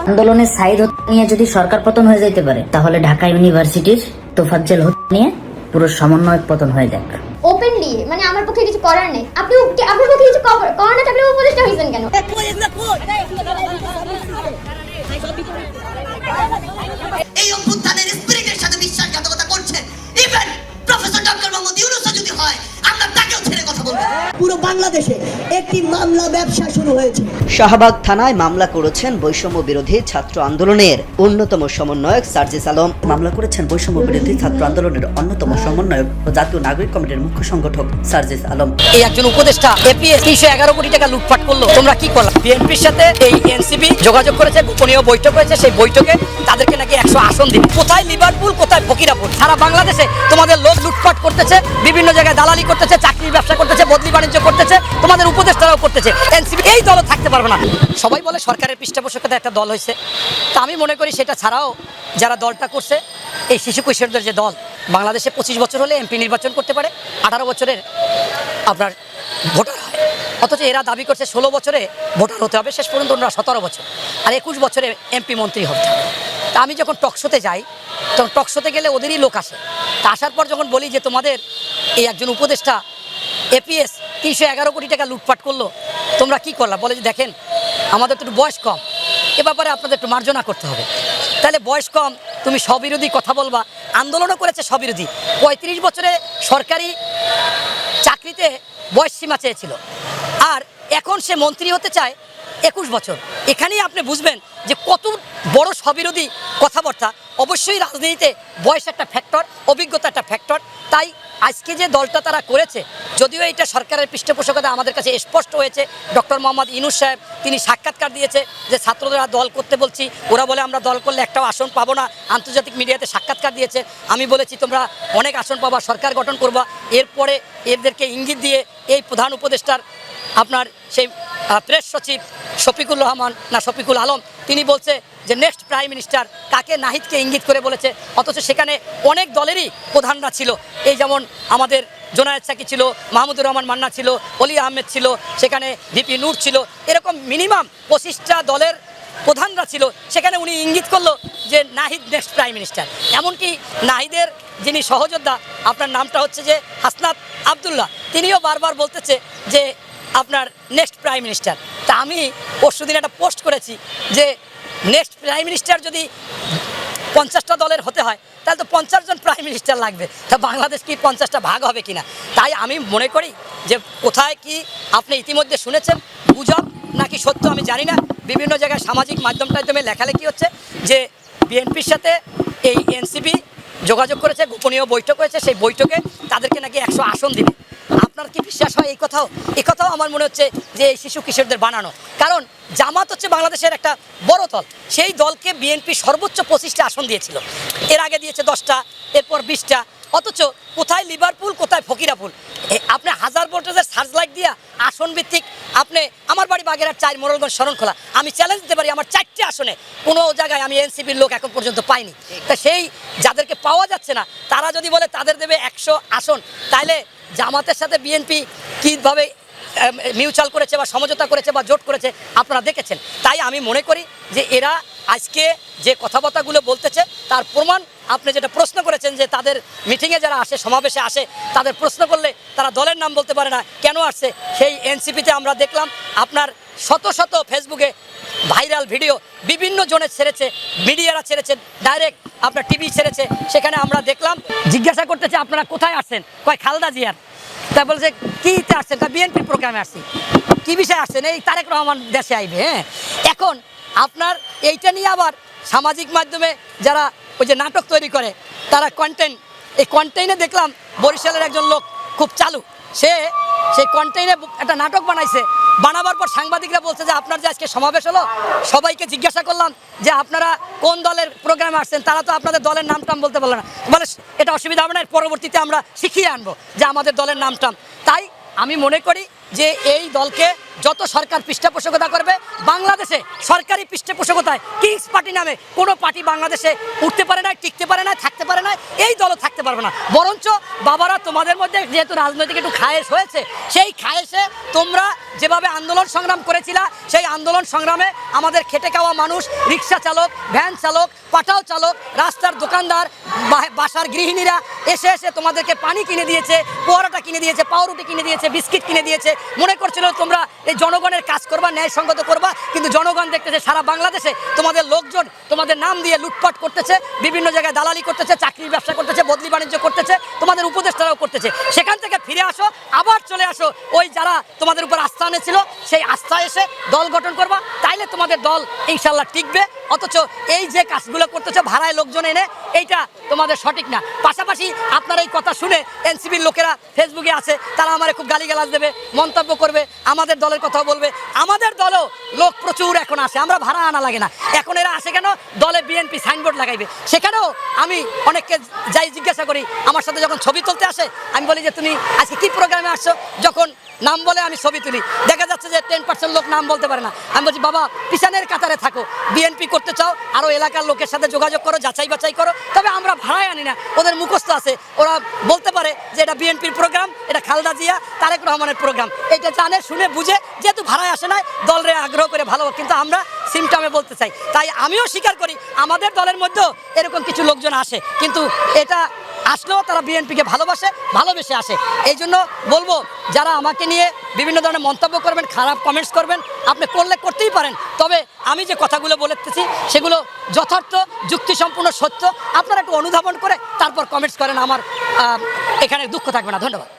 আন্দোলনের সাইদ নিয়ে যদি সরকার পতন হয়ে যেতে পারে, তাহলে ঢাকা ইউনিভার্সিটির তোফাজ্জল নিয়ে পুরো সমন্বয় পতন হয়ে যাক। ওপেনলি মানে আমার পক্ষে কিছু করার নেই। আপনার পক্ষে কিছু করার না থাকলে উপদেষ্টা হয়েছেন কেন? এই অভ্যুত্থানের স্পিরিটের সাথে বিশ্বাসঘাতকতা করছেন। ইভেন প্রফেসর ডক্টর মোহাম্মদ ইউনূসও যদি হয়, আমরা তাকেও ছেড়ে কথা বলবো। পুরো বাংলাদেশে একটি মামলা ব্যবসা শুরু হয়েছে। শাহবাগ থানায় মামলা করেছেন বৈষম্য বিরোধী ছাত্র আন্দোলনের অন্যতম সমন্বয়ক সার্জিস আলম। মামলা করেছেন বৈষম্য বিরোধী ছাত্র আন্দোলনের অন্যতম সমন্বয়ক ও জাতীয় নাগরিক কমিটির মুখ্য সংগঠক সার্জিস আলম। এই একজন উপদেষ্টা এপিএস 311 কোটি টাকা লুটপাট করলো, তোমরা কি করলা? বিএনপির সাথে এই এনসিপি যোগাযোগ করেছে, গোপনীয় বৈঠক হয়েছে, সেই বৈঠকে তাদেরকে নাকি 100 আসন দিবে। কোথায় লিভারপুল, কোথায় ফকিরাপুর? সারা বাংলাদেশে তোমাদের লোক লুটপাট করতেছে, বিভিন্ন জায়গায় দালালি করতেছে, চাকরির ব্যবসা করতেছে, বদলি বাণিজ্য করতেছে, তোমাদের উপদেষ্টারাও করতেছে। এনসিপি এই দলও থাকতে পারবে না। সবাই বলে সরকারের পৃষ্ঠপোষকতা একটা দল হয়েছে, তা আমি মনে করি সেটা ছাড়াও যারা দলটা করছে, এই শিশু কিশোরদের যে দল, বাংলাদেশে 25 বছর হলে এমপি নির্বাচন করতে পারে, 18 বছরের আপনার ভোটার হয়, অথচ এরা দাবি করছে 16 বছরে ভোটার হতে হবে, শেষ পর্যন্ত ওরা 17 বছর, আর 21 বছরে এমপি মন্ত্রী হতে হবে। তা আমি যখন টকশোতে যাই, তখন টকশোতে গেলে ওদেরই লোক আসে। তা আসার পর যখন বলি যে তোমাদের এই একজন উপদেষ্টা এপিএস 311 কোটি টাকা লুটপাট করলো, তোমরা কি করলা? বলে যে দেখেন আমাদের তো একটু বয়স কম, এ ব্যাপারে আপনাদের একটু মার্জনা করতে হবে। তাহলে বয়স কম, তুমি স্ববিরোধী কথা বলবা? আন্দোলনও করেছে স্ববিরোধী। 35 বছরে সরকারি চাকরিতে বয়স সীমা চেয়েছিল, আর এখন সে মন্ত্রী হতে চায় 21 বছর। এখানেই আপনি বুঝবেন যে কত বড় স্ববিরোধী কথাবার্তা। অবশ্যই রাজনীতিতে বয়স একটা ফ্যাক্টর, অভিজ্ঞতা একটা ফ্যাক্টর। তাই আজকে যে দলটা তারা করেছে, যদিও এটা সরকারের পৃষ্ঠপোষকতা আমাদের কাছে স্পষ্ট হয়েছে। ডক্টর মোহাম্মদ ইউনূস সাহেব তিনি সাক্ষাৎকার দিয়েছে যে ছাত্ররা দল করতে বলছি, ওরা বলে আমরা দল করলে একটাও আসন পাবো না। আন্তর্জাতিক মিডিয়াতে সাক্ষাৎকার দিয়েছে। আমি বলেছি তোমরা অনেক আসন পাবা, সরকার গঠন করবা। এরপরে এদেরকে ইঙ্গিত দিয়ে এই প্রধান উপদেষ্টার আপনার সেই প্রেস সচিব শফিকুল রহমান না শফিকুল আলম, তিনি বলছে যে নেক্সট প্রাইম মিনিস্টার কাকে, নাহিদকে ইঙ্গিত করে বলেছে। অথচ সেখানে অনেক দলেরই প্রধানরা ছিল, এই যেমন আমাদের জোনায়েদ সাকি ছিল, মাহমুদুর রহমান মান্না ছিল, অলি আহমেদ ছিল, সেখানে ভিপি নূর ছিল, এরকম মিনিমাম 25টা দলের প্রধানরা ছিল। সেখানে উনি ইঙ্গিত করলো যে নাহিদ নেক্সট প্রাইম মিনিস্টার। এমনকি নাহিদের যিনি সহযোদ্ধা, আপনার নামটা হচ্ছে যে হাসনাত আবদুল্লাহ, তিনিও বারবার বলতেছে যে আপনার নেক্সট প্রাইম মিনিস্টার। তা আমি পরশুদিন একটা পোস্ট করেছি যে নেক্সট প্রাইম মিনিস্টার যদি 50টা দলের হতে হয়, তাহলে তো 50 জন প্রাইম মিনিস্টার লাগবে। তা বাংলাদেশ কি 50টা ভাগ হবে কিনা? তাই আমি মনে করি যে কোথায় কি আপনি ইতিমধ্যে শুনেছেন, গুজব নাকি সত্য আমি জানি না, বিভিন্ন জায়গায় সামাজিক মাধ্যমে লেখালেখি হচ্ছে যে বিএনপির সাথে এই এনসিপি যোগাযোগ করেছে, গোপনীয় বৈঠক হয়েছে, সেই বৈঠকে তাদেরকে নাকি 100 আসন দিবে। আপনার কি বিশ্বাস হয় এই কথাও? এই কথাও আমার মনে হচ্ছে যে এই শিশু কিশোরদের বানানো। কারণ জামাত হচ্ছে বাংলাদেশের একটা বড় দল, সেই দলকে বিএনপি সর্বোচ্চ 25টা আসন দিয়েছিল, এর আগে দিয়েছে 10টা, এরপর 20টা। অথচ কোথায় লিভারপুল, কোথায় ফকিরাপুল? আপনি 1000 ভোল্টেজের সার্চ লাইট দিয়া আসন ভিত্তিক, আপনি আমার বাড়ি বাগেরহাট 4 মোড়লগঞ্জ শরণখোলা, আমি চ্যালেঞ্জ দিতে পারি আমার 4টে আসনে কোনো জায়গায় আমি এনসিপির লোক এখন পর্যন্ত পাইনি। তা সেই যাদেরকে পাওয়া যাচ্ছে না, তারা যদি বলে তাদের দেবে 100 আসন, তাহলে জামাতের সাথে বিএনপি কীভাবে মিউচুয়াল করেছে বা সমঝোতা করেছে বা জোট করেছে আপনারা দেখেছেন। তাই আমি মনে করি যে এরা আজকে যে কথাবার্তাগুলো বলতেছে তার প্রমাণ, আপনি যেটা প্রশ্ন করেছেন যে তাদের মিটিংয়ে যারা আসে, সমাবেশে আসে, তাদের প্রশ্ন করলে তারা দলের নাম বলতে পারে না, কেন আসছে? সেই এনসিপিতে আমরা দেখলাম আপনার শত শত ফেসবুকে ভাইরাল ভিডিও বিভিন্ন জনে ছেড়েছে, মিডিয়ারা ছেড়েছে, ডাইরেক্ট আপনার টিভি ছেড়েছে। সেখানে আমরা দেখলাম, জিজ্ঞাসা করতেছে আপনারা কোথায় আসছেন, কয় খালেদা জিয়ার। তা বলছে কীতে আসছেন? তা বিএনপির প্রোগ্রামে আসছি। কী বিষয়ে আসছেন? এই তারেক রহমান দেশে আইবে। হ্যাঁ, এখন আপনার এইটা নিয়ে আবার সামাজিক মাধ্যমে যারা ওই যে নাটক তৈরি করে, তারা কন্টেন্ট, এই কন্টেন্টে দেখলাম বরিশালের একজন লোক খুব চালু, সেই কন্টেন্টে একটা নাটক বানাইছে। বানাবার পর সাংবাদিকরা বলছে যে আপনার যে আজকে সমাবেশ হলো, সবাইকে জিজ্ঞাসা করলাম যে আপনারা কোন দলের প্রোগ্রামে আসছেন, তারা তো আপনাদের দলের নামটাম বলতে পারলো না। বলে এটা অসুবিধা হবে না, পরবর্তীতে আমরা শিখিয়ে আনবো যে আমাদের দলের নামটাম। তাই আমি মনে করি যে এই দলকে যত সরকার পৃষ্ঠপোষকতা করবে, বাংলাদেশে সরকারি পৃষ্ঠপোষকতায় কিংস পার্টি নামে কোনো পার্টি বাংলাদেশে উঠতে পারে না, টিকতে পারে না, থাকতে পারে না, এই দলও থাকতে পারবে না। বরঞ্চ বাবারা তোমাদের মধ্যে যেহেতু রাজনৈতিক একটু খায়েশ হয়েছে, সেই খায়েশে তোমরা যেভাবে আন্দোলন সংগ্রাম করেছিলা, সেই আন্দোলন সংগ্রামে আমাদের খেটে খাওয়া মানুষ, রিক্সা চালক, ভ্যান চালক, পাঠাও চালক, রাস্তার দোকানদার, বাসার গৃহিণীরা এসে এসে তোমাদেরকে পানি কিনে দিয়েছে, পরোটা কিনে দিয়েছে, পাউরুটি কিনে দিয়েছে, বিস্কিট কিনে দিয়েছে। মনে করছিল তোমরা এই জনগণের কাজ করবা, ন্যায়সঙ্গত করবা, কিন্তু জনগণ দেখতেছে সারা বাংলাদেশে তোমাদের লোকজন তোমাদের নাম দিয়ে লুটপাট করতেছে, বিভিন্ন জায়গায় দালালি করতেছে, চাকরির ব্যবসা করতেছে, বদলি বাণিজ্য করতেছে, তোমাদের উপদেষ্টারাও করতেছে। সেখান থেকে ফিরে আসো, আবার চলে আসো ওই যারা তোমাদের উপর আস্থা এনেছিল, সেই আস্থা এসে দল গঠন করবা, তাইলে তোমাদের দল ইনশাল্লাহ টিকবে। অথচ এই যে কাজগুলো করতেছো ভাড়ায় লোকজন এনে, এইটা তোমাদের সঠিক না। পাশাপাশি আপনার এই কথা শুনে এনসিপির লোকেরা ফেসবুকে আছে, তারা আমার খুব গালিগালাজ দেবে, মন্তব্য করবে, আমাদের দলের কথাও বলবে। আমাদের দলও লোক প্রচুর এখন আসে, আমরা ভাড়া আনা লাগে না। এখন এরা আসে কেন? দলে বিএনপি সাইনবোর্ড লাগাইবে। সেখানেও আমি অনেককে যাই জিজ্ঞাসা করি, আমার সাথে যখন ছবি তুলতে আসে, আমি বলি যে তুমি আজকে কি প্রোগ্রামে আসছো? যখন নাম বলে আমি ছবি তুলি, দেখা যাচ্ছে যে 10% লোক নাম বলতে পারে না। আমি বলছি বাবা, পিছনের কাতারে থাকো, বিএনপি করতে চাও আরও এলাকার লোকের সাথে যোগাযোগ করো, যাচাই বাছাই করো। তবে আমরা ভাড়ায় আনি না, ওদের মুখস্থ আছে, ওরা বলতে পারে যে এটা বিএনপির প্রোগ্রাম, এটা খালেদা জিয়া তারেক রহমানের প্রোগ্রাম, এটা জানে শুনে বুঝে, যেহেতু ভাড়ায় আসে না, দলরে আগ্রহ করে ভালো। কিন্তু আমরা সিমটামে বলতে চাই, তাই আমিও স্বীকার করি আমাদের দলের মধ্যেও এরকম কিছু লোকজন আসে, কিন্তু এটা আসলেও তারা বিএনপিকে ভালোবেসে আসে। এই জন্য বলবো, যারা আমাকে নিয়ে বিভিন্ন ধরনের মন্তব্য করবেন, খারাপ কমেন্টস করবেন, আপনি করতেই পারেন, তবে আমি যে কথাগুলো বলেছি সেগুলো যথার্থ, যুক্তিসম্পূর্ণ, সত্য। আপনারা একটু অনুধাবন করে তারপর কমেন্টস করেন, আমার এখানে দুঃখ থাকবে না। ধন্যবাদ।